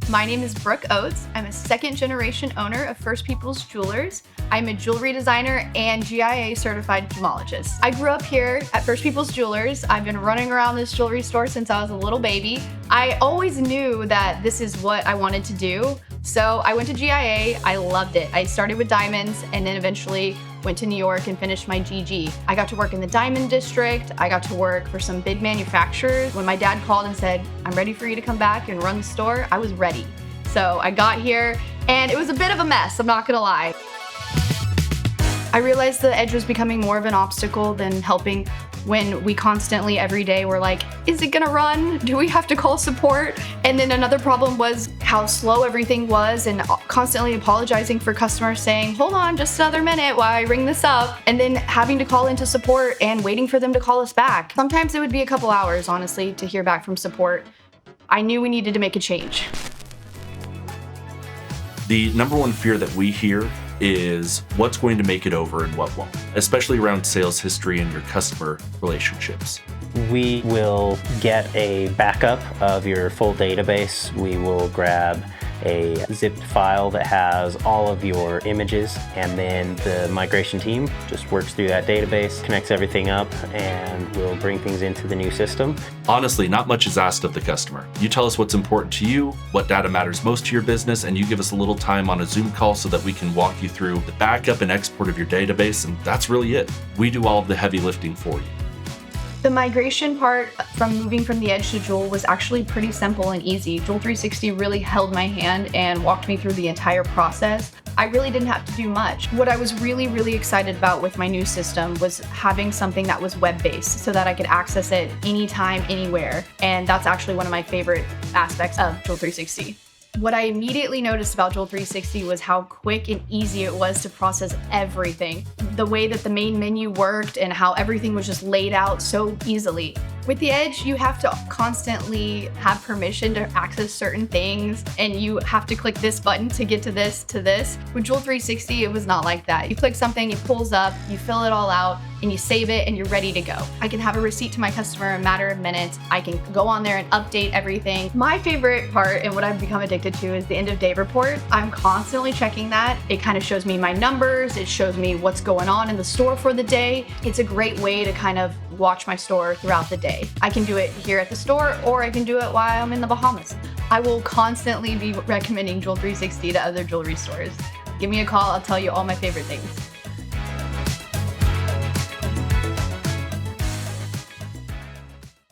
My name is Brooke Oates. I'm a second-generation owner of First People's Jewelers. I'm a jewelry designer and GIA certified gemologist. I grew up here at First People's Jewelers. I've been running around this jewelry store since I was a little baby. I always knew that this is what I wanted to do. So I went to GIA, I loved it. I started with diamonds and then eventually went to New York and finished my GG. I got to work in the diamond district. I got to work for some big manufacturers. When my dad called and said, I'm ready for you to come back and run the store, I was ready. So I got here and it was a bit of a mess, I'm not gonna lie. I realized the edge was becoming more of an obstacle than helping when we constantly every day were like, is it gonna run? Do we have to call support? And then another problem was how slow everything was and constantly apologizing for customers saying, hold on just another minute while I ring this up, and then having to call into support and waiting for them to call us back. Sometimes it would be a couple hours, honestly, to hear back from support. I knew we needed to make a change. The number one fear that we hear is what's going to make it over and what won't, especially around sales history and your customer relationships. We will get a backup of your full database. We will grab a zipped file that has all of your images, and then the migration team just works through that database, connects everything up, and will bring things into the new system. Honestly, not much is asked of the customer. You tell us what's important to you, what data matters most to your business, and you give us a little time on a Zoom call so that we can walk you through the backup and export of your database, and that's really it. We do all of the heavy lifting for you. The migration part from moving from the Edge to Jewel was actually pretty simple and easy. Jewel360 really held my hand and walked me through the entire process. I really didn't have to do much. What I was really excited about with my new system was having something that was web-based so that I could access it anytime, anywhere. And that's actually one of my favorite aspects of Jewel360. What I immediately noticed about Jewel360 was how quick and easy it was to process everything. The way that the main menu worked and how everything was just laid out so easily. With the Edge, you have to constantly have permission to access certain things, and you have to click this button to get to this, to this. With Jewel360, it was not like that. You click something, it pulls up, you fill it all out, and you save it, and you're ready to go. I can have a receipt to my customer in a matter of minutes. I can go on there and update everything. My favorite part, and what I've become addicted to, is the end of day report. I'm constantly checking that. It kind of shows me my numbers. It shows me what's going on in the store for the day. It's a great way to kind of watch my store throughout the day. I can do it here at the store, or I can do it while I'm in the Bahamas. I will constantly be recommending Jewel360 to other jewelry stores. Give me a call, I'll tell you all my favorite things.